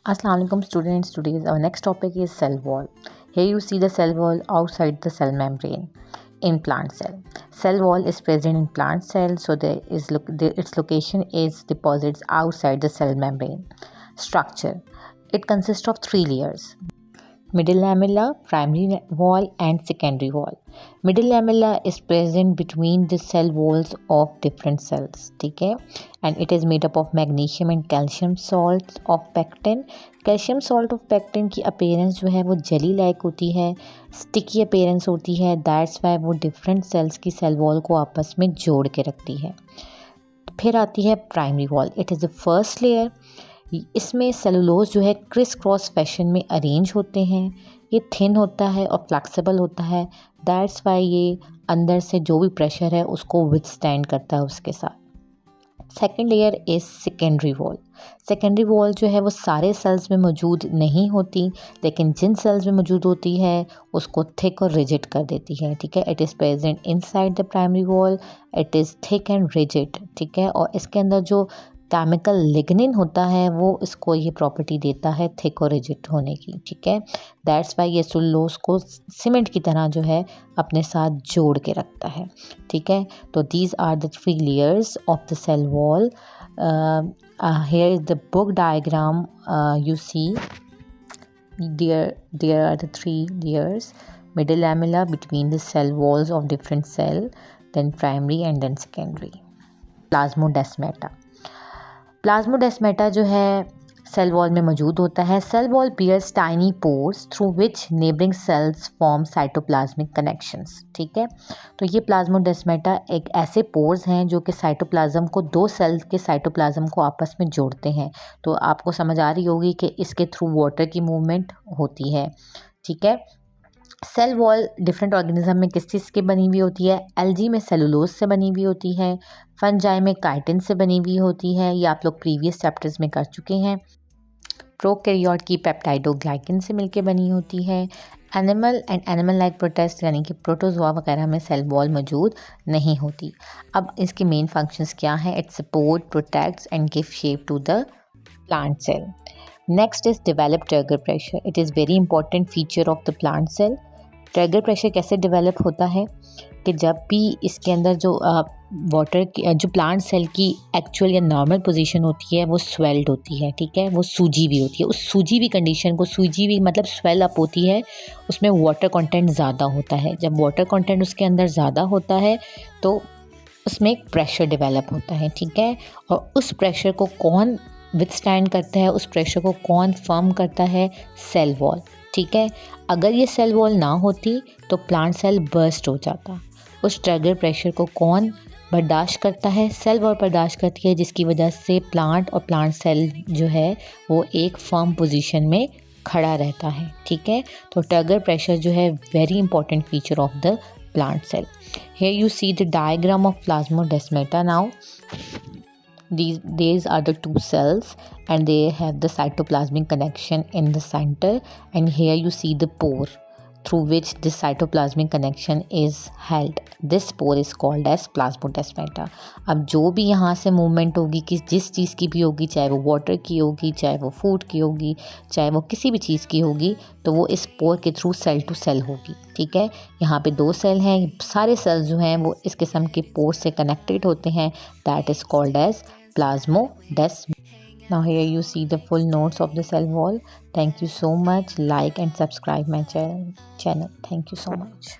Assalamu alaikum students. Today's our next topic is cell wall. Here you see the cell wall outside the cell membrane in plant cell. Cell wall is present in plant cell, so its location is deposits outside the cell membrane. Structure. It consists of three layers: middle lamella, primary wall and secondary wall. Middle lamella is present between the cell walls of different cells, ठीक है, and it is made up of magnesium and calcium salts of pectin. Calcium salt of pectin की appearance जो है वो jelly like होती है, sticky appearance होती है, दैट्स वाई वो डिफरेंट सेल्स की सेल वॉल को आपस में जोड़ के रखती है. फिर आती है primary wall. It is the first layer. इसमें सेलुलोज जो है क्रिस क्रॉस फैशन में अरेंज होते हैं. ये थिन होता है और फ्लेक्सिबल होता है, दैट्स वाई ये अंदर से जो भी प्रेशर है उसको विथस्टैंड करता है उसके साथ. Second layer is secondary wall. Secondary wall जो है वो सारे सेल्स में मौजूद नहीं होती, लेकिन जिन सेल्स में मौजूद होती है उसको थिक और रिजिड कर देती है, ठीक है. It is present inside the primary wall. It is thick and rigid, ठीक है. और इसके अंदर जो केमिकल लिग्निन होता है वो इसको ये प्रॉपर्टी देता है थिक और रिजिड होने की, ठीक है. दैट्स वाई ये सेलुलोज को सीमेंट की तरह जो है अपने साथ जोड़ के रखता है, ठीक है. तो these are the three layers of the cell wall. Here is the book diagram. You see there are the three layers: middle lamella between the cell walls of different cell, then primary and then secondary. Plasmodesmata. Plasmodesmata जो है cell wall में मौजूद होता है. Cell wall bears tiny pores through which neighbouring cells form cytoplasmic connections, ठीक है. तो ये प्लाज्मोडेस्मेटा एक ऐसे पोर्स हैं जो कि साइटोप्लाज्म को, दो सेल के साइटोप्लाज्म को आपस में जोड़ते हैं. तो आपको समझ आ रही होगी कि इसके थ्रू वाटर की मूवमेंट होती है, ठीक है. सेल वॉल डिफरेंट ऑर्गेनिज्म में किस चीज़ की बनी हुई होती है? एल्गी में सेलुलोज से बनी हुई होती है, फंजाई में काइटिन से बनी हुई होती है. ये आप लोग प्रीवियस चैप्टर्स में कर चुके हैं. प्रोकैरियोट की पेप्टाइडोग्लाइकन से मिलकर बनी होती है. Animal and animal like protist यानी कि प्रोटोजोआ वगैरह में सेल वॉल मौजूद नहीं होती. अब इसके मेन फंक्शंस क्या हैं? It support, protects and give shape to the plant cell. Next is develop turgor pressure. It is very important feature of the plant cell. Turgor pressure कैसे डेवलप होता है कि जब भी इसके अंदर जो वाटर की जो प्लांट सेल की एक्चुअल या नॉर्मल पोजीशन होती है वो स्वेल्ड होती है, ठीक है, वो सूजी भी होती है. उस सूजी भी कंडीशन को, सूजी भी मतलब स्वेल अप होती है, उसमें वाटर कंटेंट ज़्यादा होता है. जब वाटर कंटेंट उसके अंदर ज़्यादा होता है तो उसमें एक प्रेशर डेवलप होता है, ठीक है. और उस प्रेशर को कौन विथस्टैंड करता है, उस प्रेशर को कौन फर्म करता है? सेल वॉल, ठीक है. अगर ये सेल वॉल ना होती तो प्लांट सेल बर्स्ट हो जाता. उस ट्रिगर प्रेशर को कौन बर्दाश्त करता है? सेल वॉल बर्दाश्त करती है, जिसकी वजह से प्लांट और प्लांट सेल जो है वो एक फर्म पोजीशन में खड़ा रहता है, ठीक है. तो ट्रिगर प्रेशर जो है very important feature of the plant cell. Here you see the diagram of plasmodesmata. Now these are the two cells and they have the cytoplasmic connection in the center, and here you see the pore through which this cytoplasmic connection is held. This pore is called as plasmodesmata. अब जो भी यहाँ से movement होगी, कि जिस चीज़ की भी होगी, चाहे वो वाटर की होगी, चाहे वो फूड की होगी, चाहे वो किसी भी चीज़ की होगी, तो वो इस पोर के थ्रू सेल टू सेल होगी, ठीक है. यहाँ पे दो सेल हैं, सारे सेल्स जो हैं वो इस किस्म के पोर से कनेक्टेड होते हैं. That is called as plasmodesmata. Now here you see the full notes of the cell wall. Thank you so much. Like and subscribe my channel. Thank you so much.